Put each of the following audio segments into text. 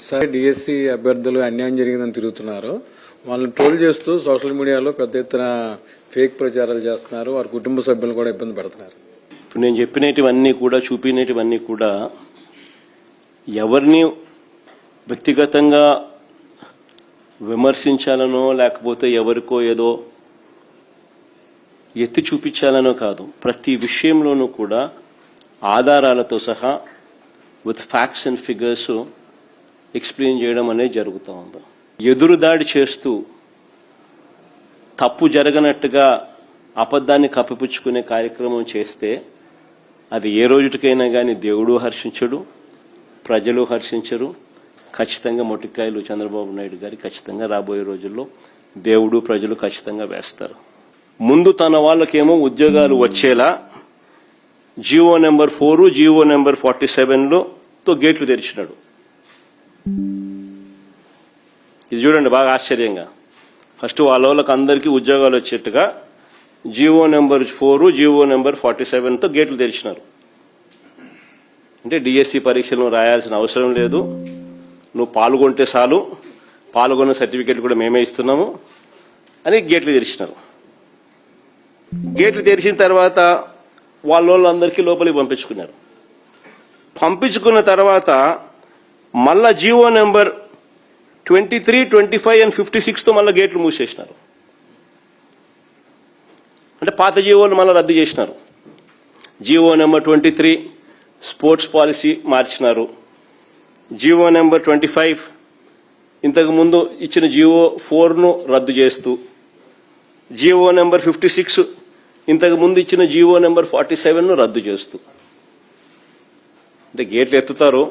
సరే డిఎస్సి అభ్యర్థులు అన్యాయం జరిగిందని తిరుగుతున్నారు. వాళ్ళని ట్రోల్ చేస్తూ సోషల్ మీడియాలో పెద్ద ఎత్తున ఫేక్ ప్రచారాలు చేస్తున్నారు. వారి కుటుంబ సభ్యులు కూడా ఇబ్బంది పెడుతున్నారు. ఇప్పుడు నేను చెప్పినటివన్నీ కూడా చూపినటివన్నీ కూడా ఎవరిని వ్యక్తిగతంగా విమర్శించాలనో లేకపోతే ఎవరికో ఏదో ఎత్తి చూపించాలనో కాదు. ప్రతి విషయంలోనూ కూడా ఆధారాలతో సహా with facts and figures explain చేయడం అనేది జరుగుతూ ఉంది. ఎదురుదాడి చేస్తూ తప్పు జరగనట్టుగా అబద్ధాన్ని కప్పిపుచ్చుకునే కార్యక్రమం చేస్తే అది ఏ రోజుకైనా కానీ దేవుడు హర్షించడు, ప్రజలు హర్షించరు. ఖచ్చితంగా మొట్టికాయలు చంద్రబాబు నాయుడు గారి ఖచ్చితంగా రాబోయే రోజుల్లో దేవుడు ప్రజలు ఖచ్చితంగా వేస్తారు. ముందు తన వాళ్ళకేమో ఉద్యోగాలు వచ్చేలా జియో నెంబర్ 4, జియో నెంబర్ 47తో గేట్లు తెరిచినాడు. ఇది చూడండి బాగా ఆశ్చర్యంగా. ఫస్ట్ వాళ్ళకి అందరికీ ఉద్యోగాలు వచ్చేట్టుగా జియో నెంబర్ 4, జియో నెంబర్ 47తో గేట్లు తెరిచినారు. అంటే డిఎస్సి పరీక్షలు రాయాల్సిన అవసరం లేదు, నువ్వు పాల్గొంటే చాలు, పాల్గొన్న సర్టిఫికేట్ కూడా మేమే ఇస్తున్నాము అని గేట్లు తెరిచినారు. గేట్లు తెరిచిన తర్వాత వాళ్ళందరికీ లోపలికి పంపించుకున్నారు. పంపించుకున్న తర్వాత మళ్ళా జియో నెంబర్ 23, 25 and 56తో మళ్ళీ గేట్లు మూసేసినారు. అంటే పాత జియోలు మళ్ళీ రద్దు చేసినారు. జియో నెంబర్ 23 స్పోర్ట్స్ పాలసీ మార్చినారు. జియో నెంబర్ 25 ఇంతకు ముందు ఇచ్చిన జియో 4ను రద్దు చేస్తూ, జియో నెంబర్ 56 ఇంతకు ముందు ఇచ్చిన జియో నెంబర్ 47ను రద్దు చేస్తూ, అంటే గేట్లు ఎత్తుతారు,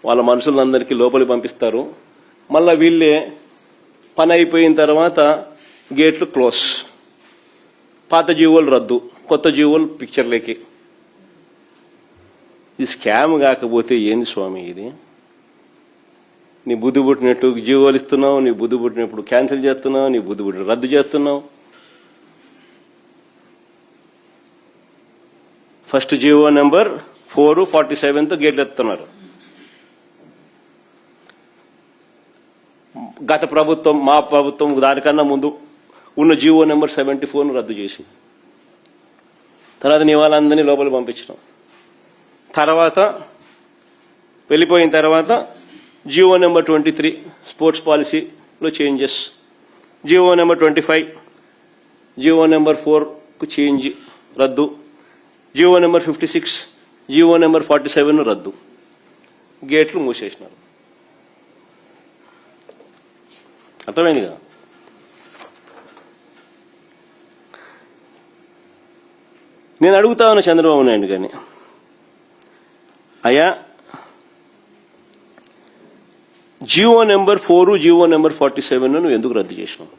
వాళ్ళ మనుషులందరికీ లోపలికి పంపిస్తారు. మళ్ళా వీళ్ళే పని అయిపోయిన తర్వాత గేట్లు క్లోజ్, పాత జీవోలు రద్దు, కొత్త జీవోలు పిక్చర్లేకి. ఇది స్కామ్ కాకపోతే ఏంది స్వామి ఇది? నీ బుద్ధి పుట్టినట్టు జీవోలు ఇస్తున్నావు, నీ బుద్ధి పుట్టినప్పుడు క్యాన్సిల్ చేస్తున్నావు, నీ బుద్ధి పుట్టిన రద్దు చేస్తున్నావు. ఫస్ట్ జియో నెంబర్ 4, 47తో గేట్లు ఎత్తుతున్నారు. గత ప్రభుత్వం, మా ప్రభుత్వం దానికన్నా ముందు ఉన్న జియో నెంబర్ 74ను రద్దు చేసి తర్వాత నీ వాళ్ళందరినీ లోపలికి పంపించడం. తర్వాత వెళ్ళిపోయిన తర్వాత జియో నెంబర్ 23 స్పోర్ట్స్ పాలసీలో changes, GO number 25 GO number 4కు చేంజ్ రద్దు, జియో నెంబర్ 56 జియో నెంబర్ 47 రద్దు, గేట్లు మూసేసినారు. అర్థమైంది కదా? నేను అడుగుతా ఉన్నా చంద్రబాబు నాయుడు గారిని, అయ్యా జియో నెంబర్ 4, జియో నెంబర్ 47 నువ్వు ఎందుకు రద్దు చేసినావు?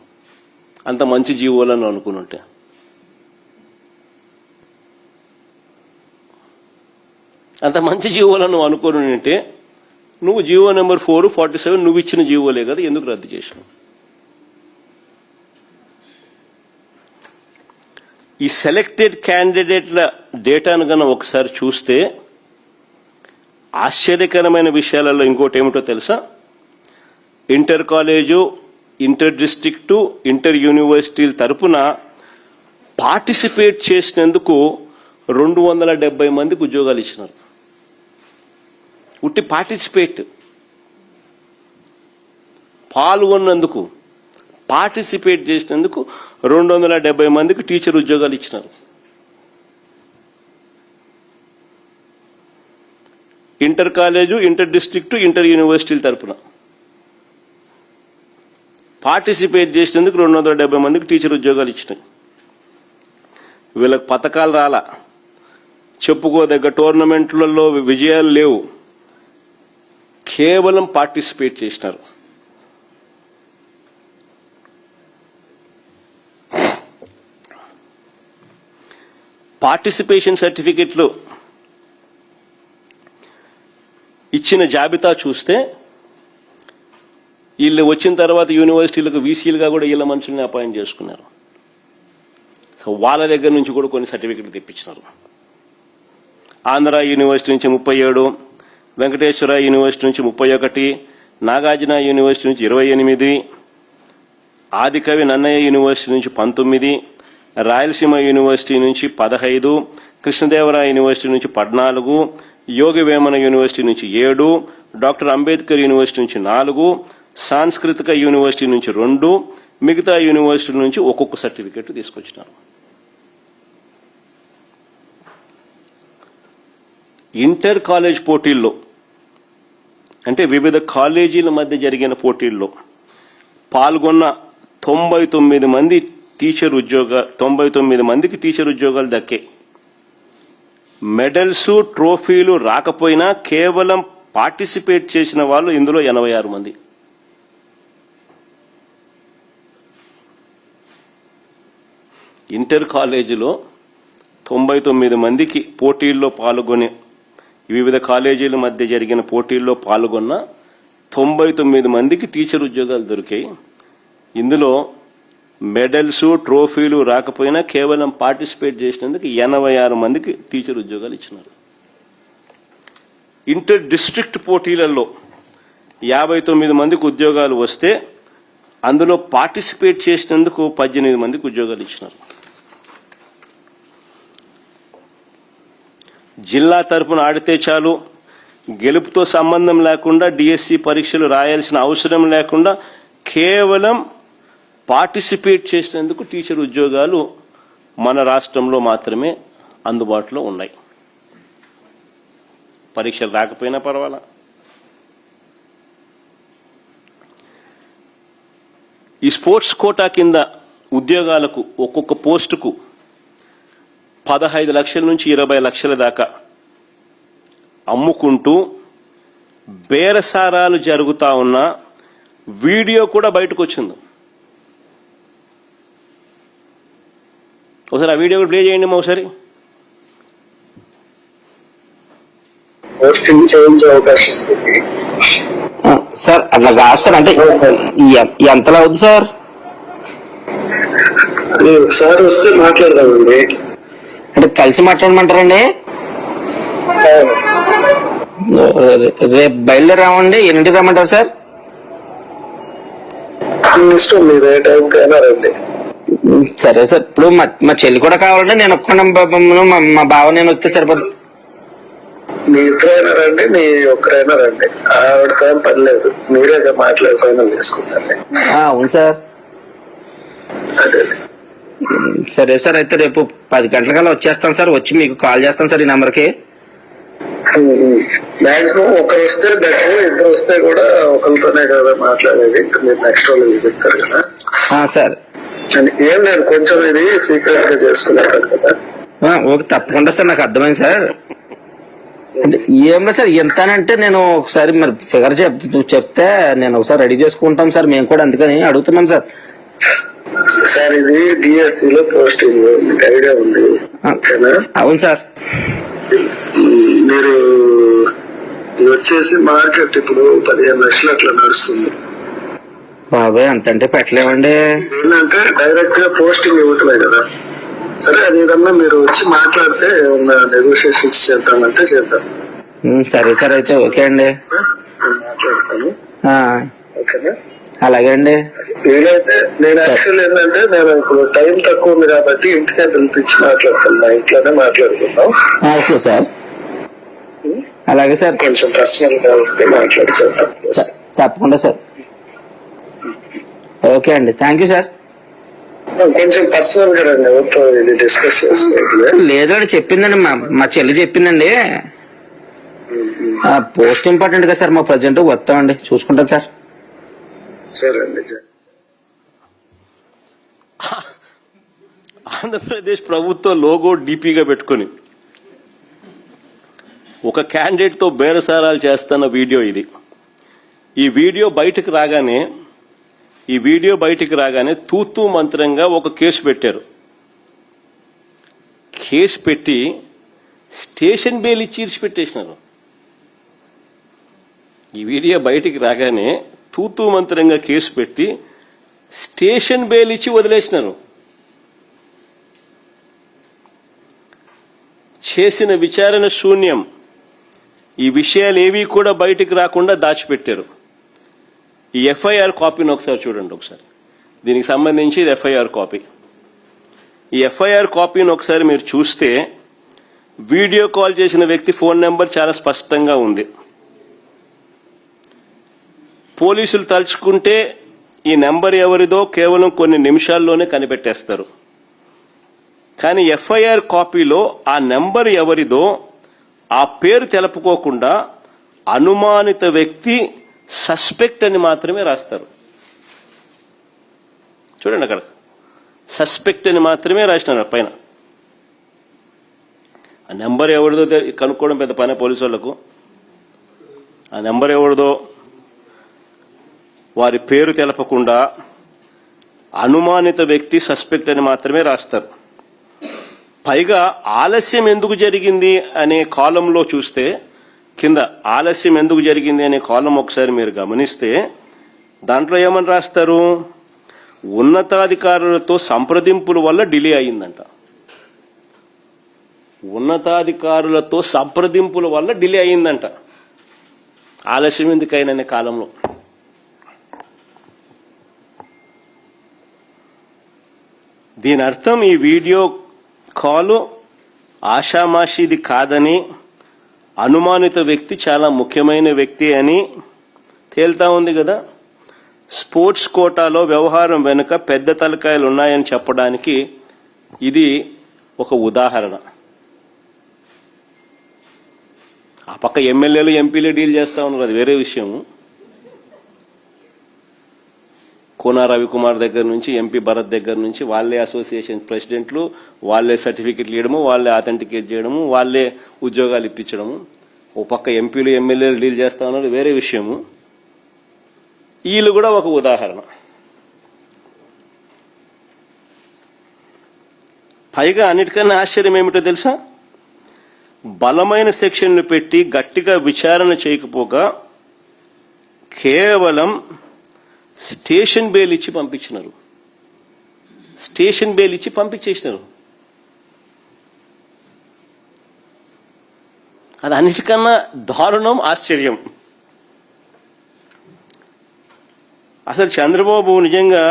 అంత మంచి జియోలను అనుకునుంటే. అంత మంచి జియోలను అనుకోనుంటే నువ్వు జియో నెంబర్ 4, 47 నువ్వు ఇచ్చిన జియోలే కదా, ఎందుకు రద్దు చేసినావు? ఈ సెలెక్టెడ్ క్యాండిడేట్ల డేటాను కన్నా ఒకసారి చూస్తే ఆశ్చర్యకరమైన విషయాలలో ఇంకోటి ఏమిటో తెలుసా? Inter college, inter district, inter యూనివర్సిటీల తరపున పార్టిసిపేట్ చేసినందుకు 270 మందికి ఉద్యోగాలు ఇచ్చినారు. ఉట్టి పార్టిసిపేట్, పాల్గొన్నందుకు, పార్టిసిపేట్ చేసినందుకు 270 మందికి టీచర్ ఉద్యోగాలు ఇచ్చినారు. Inter college, inter district, inter యూనివర్సిటీల తరపున పార్టిసిపేట్ చేసినందుకు 270 మందికి టీచర్ ఉద్యోగాలు ఇచ్చినాయి. వీళ్ళకి పథకాలు రాలా, చెప్పుకోదగ్గ టోర్నమెంట్లలో విజయాలు లేవు, కేవలం పార్టిసిపేట్ చేసినారు. పార్టిసిపేషన్ సర్టిఫికెట్లు ఇచ్చిన జాబితా చూస్తే వీళ్ళు వచ్చిన తర్వాత యూనివర్సిటీలకు వీసీలుగా కూడా వీళ్ళ మనుషుల్ని అపాయింట్ చేసుకున్నారు. సో వాళ్ళ దగ్గర నుంచి కూడా కొన్ని సర్టిఫికెట్లు తెప్పించినారు. ఆంధ్ర యూనివర్సిటీ నుంచి 37, వెంకటేశ్వర యూనివర్సిటీ నుంచి 31, నాగార్జున యూనివర్సిటీ నుంచి 28, ఆదికవి నన్నయ్య యూనివర్సిటీ నుంచి 19, రాయలసీమ యూనివర్సిటీ నుంచి 15, కృష్ణదేవరాయ యూనివర్సిటీ నుంచి 14, యోగి వేమన యూనివర్సిటీ నుంచి 7, డాక్టర్ అంబేద్కర్ యూనివర్సిటీ నుంచి 4, సాంస్కృతిక యూనివర్సిటీ నుంచి 2, మిగతా యూనివర్సిటీ నుంచి ఒక్కొక్క సర్టిఫికెట్ తీసుకొచ్చినారు. ఇంటర్ కాలేజ్ పోటీల్లో అంటే వివిధ కాలేజీల మధ్య జరిగిన పోటీల్లో పాల్గొన్న 99 మంది 99 మందికి టీచర్ ఉద్యోగాలు దక్కే. మెడల్స్ ట్రోఫీలు రాకపోయినా కేవలం పార్టిసిపేట్ చేసిన వాళ్ళు ఇందులో 86 మంది. ఇంటర్ కాలేజీలో 99 మందికి పోటీల్లో పాల్గొని వివిధ కాలేజీల మధ్య జరిగిన పోటీల్లో పాల్గొన్న 99 మందికి టీచర్ ఉద్యోగాలు దొరికాయి. ఇందులో మెడల్స్ ట్రోఫీలు రాకపోయినా కేవలం పార్టిసిపేట్ చేసినందుకు 86 మందికి టీచర్ ఉద్యోగాలు ఇచ్చినారు. ఇంటర్ డిస్ట్రిక్ట్ పోటీలలో 59 మందికి ఉద్యోగాలు వస్తే అందులో పార్టిసిపేట్ చేసినందుకు 18 మందికి ఉద్యోగాలు ఇచ్చినారు. జిల్లా తరపున ఆడితే చాలు, గెలుపుతో సంబంధం లేకుండా డిఎస్సి పరీక్షలు రాయాల్సిన అవసరం లేకుండా కేవలం పార్టిసిపేట్ చేసినందుకు టీచర్ ఉద్యోగాలు మన రాష్ట్రంలో మాత్రమే అందుబాటులో ఉన్నాయి. పరీక్షలు రాకపోయినా పర్వాలా. ఈ స్పోర్ట్స్ కోటా కింద ఉద్యోగాలకు ఒక్కొక్క పోస్టుకు 15 లక్షల నుంచి 20 లక్షల దాకా అమ్ముకుంటూ బేరసారాలు జరుగుతా ఉన్న వీడియో కూడా బయటకు వచ్చింది. ఒకసారి ఆ వీడియో కూడా ప్లే చేయండి మా ఒకసారి. సార్ అట్లా కాదు సార్, అంటే ఎంతలా అవుతుంది సార్? ఒకసారి వస్తే మాట్లాడదామండి. అంటే కలిసి మాట్లాడమంటారండి? రేపు బయలుదేరామండి. ఎన్నింటికి రమ్మంటారు సార్? ఇష్టం, మీరు ఏ టైంకి అయినా రండి. సరే సార్. ఇప్పుడు మా చెల్లి కూడా కావాలంటే నేను ఒక్కడం మా బావ నేను వస్తే సరిపోతుంది. మీ ఇద్దరైనా రండి, మీ ఒక్కరైనా రండి, ఆవిడతో ఏం పని లేదు. మీరే మాట్లాడి ఫైనల్ చేసుకుంటారు. అవును సార్. అదే సరే సార్, అయితే రేపు 10 గంటలకల్లా వచ్చేస్తాను సార్. వచ్చి మీకు కాల్ చేస్తాను సార్ ఈ నెంబర్కి. మాక్సిమం ఒకరు వస్తే బెటర్, ఇద్దరు వస్తే కూడా ఒకరితోనే కదా మాట్లాడేది. మీరు నెక్స్ట్ వాళ్ళు చెప్తారు కదా సార్. ఏం లేదు, కొంచెం ఇది సీక్రెట్ గా చేసుకున్నారు కదా. ఓకే, తప్పకుండా సార్. నాకు అర్థమైంది సార్. ఏం లేదు సార్, ఎంతనంటే నేను ఒకసారి మరి ఫిగర్ చెప్తే నేను ఒకసారి రెడీ చేసుకుంటాం సార్. మేము కూడా అందుకని అడుగుతున్నాం సార్. సార్ ఇది డిఎస్సి లో పోస్టింగ్, మీకు ఐడియా ఉంది? అవును సార్. మీరు ఇది వచ్చేసి మార్కెట్ ఇప్పుడు 15 లక్షలు అట్లా నడుస్తుంది. బాబాయ్ అంతంటే పెట్టలేమండి. ఏంటంటే డైరెక్ట్ గా పోస్టింగ్ ఇవ్వటమే కదా. సరే, అది ఏదన్నా మీరు వచ్చి మాట్లాడితే ఏమన్నా నెగోషియేషన్స్ చేద్దామంటే చేద్దాం. సరే సార్, అయితే ఓకే అండి. మాట్లాడతాను. ఓకేనా? అలాగే అండి. వీలైతే నేను యాక్చువల్ ఏంటంటే నేను ఇప్పుడు టైం తక్కువ ఉంది కాబట్టి ఇంటికే పిలిపించి మాట్లాడతాను. మా ఇంట్లోనే మాట్లాడుకుందాం. Okay sir. అలాగే సార్. కొంచెం పర్సనల్ గా వస్తే మాట్లాడి చేద్దాం. తప్పకుండా సార్. ఓకే అండి, థ్యాంక్ యూ సార్. కొంచెం పర్సనల్ గా రండి, ఎవరితో ఇది డిస్కస్ చేసుకోవాలి. లేదు అని చెప్పిందండి, మా చెల్లి చెప్పిందండి. పోస్ట్ ఇంపార్టెంట్ కదా సార్. మా ప్రజెంట్ వస్తామండి, చూసుకుంటాం సార్. సరే అండి. ఆంధ్రప్రదేశ్ ప్రభుత్వ లోగో డీపీగా పెట్టుకుని ఒక క్యాండిడేట్ తో బేరసారాలు చేస్తున్న వీడియో ఇది. ఈ వీడియో బయటికి రాగానే తూతూ మంత్రంగా ఒక కేసు పెట్టారు. కేసు పెట్టి స్టేషన్ బెయిల్ ఇచ్చి ఇడిచిపెట్టేసినారు. ఈ వీడియో బయటికి రాగానే తూతూ మంత్రంగా కేసు పెట్టి స్టేషన్ బెయిల్ ఇచ్చి వదిలేసినారు. చేసిన విచారణ శూన్యం. ఈ విషయాలు ఏవీ కూడా బయటికి రాకుండా దాచిపెట్టారు. ఈ ఎఫ్ఐఆర్ కాపీని ఒకసారి చూడండి. ఒకసారి దీనికి సంబంధించి ఇది ఎఫ్ఐఆర్ కాపీ. ఈ ఎఫ్ఐఆర్ కాపీని ఒకసారి మీరు చూస్తే వీడియో కాల్ చేసిన వ్యక్తి ఫోన్ నెంబర్ చాలా స్పష్టంగా ఉంది. పోలీసులు తలుచుకుంటే ఈ నెంబర్ ఎవరిదో కేవలం కొన్ని నిమిషాల్లోనే కనిపెట్టేస్తారు. కానీ ఎఫ్ఐఆర్ కాపీలో ఆ నెంబర్ ఎవరిదో ఆ పేరు తెలుపుకోకుండా అనుమానిత వ్యక్తి సస్పెక్ట్ అని మాత్రమే రాస్తారు. చూడండి, అక్కడ సస్పెక్ట్ అని మాత్రమే రాసినారు పైన. ఆ నెంబర్ ఎవరిదో కనుక్కోవడం పెద్ద పని పోలీసు వాళ్లకు. ఆ నెంబర్ ఎవరిదో వారి పేరు తెలపకుండా అనుమానిత వ్యక్తి సస్పెక్ట్ అని మాత్రమే రాస్తారు. పైగా ఆలస్యం ఎందుకు జరిగింది అనే కాలంలో చూస్తే కింద ఆలస్యం ఎందుకు జరిగింది అనే కాలం ఒకసారి మీరు గమనిస్తే దాంట్లో ఏమని రాస్తారు, ఉన్నతాధికారులతో సంప్రదింపుల వల్ల డిలే అయిందంట. ఉన్నతాధికారులతో సంప్రదింపుల వల్ల డిలే అయిందంట. ఆలస్యం ఎందుకైనా కాలంలో. దీని అర్థం ఈ వీడియో కాల్ ఆషామాషిది కాదని, అనుమానిత వ్యక్తి చాలా ముఖ్యమైన వ్యక్తి అని తేల్తా ఉంది కదా. స్పోర్ట్స్ కోటాలో వ్యవహారం వెనుక పెద్ద తలకాయలు ఉన్నాయని చెప్పడానికి ఇది ఒక ఉదాహరణ. ఆ పక్క ఎమ్మెల్యేలు ఎంపీలు డీల్ చేస్తా ఉన్నారు, అది వేరే విషయం. కోనా రవికుమార్ దగ్గర నుంచి ఎంపీ భరత్ దగ్గర నుంచి వాళ్ళే అసోసియేషన్ ప్రెసిడెంట్లు, వాళ్ళే సర్టిఫికెట్లు ఇవ్వడము, వాళ్ళే అథెంటికేట్ చేయడము, వాళ్ళే ఉద్యోగాలు ఇప్పించడము. ఓ పక్క ఎంపీలు ఎమ్మెల్యేలు డీల్ చేస్తా ఉన్నారు, వేరే విషయము. వీళ్ళు కూడా ఒక ఉదాహరణ. పైగా అన్నిటికన్నా ఆశ్చర్యం ఏమిటో తెలుసా, బలమైన సెక్షన్లు పెట్టి గట్టిగా విచారణ చేయకపోగా కేవలం స్టేషన్ బెయిల్ ఇచ్చి పంపించినారు. స్టేషన్ బెయిల్ ఇచ్చి పంపించేసినారు. అది అన్నిటికన్నా దారుణం, ఆశ్చర్యం. అసలు చంద్రబాబు నిజంగా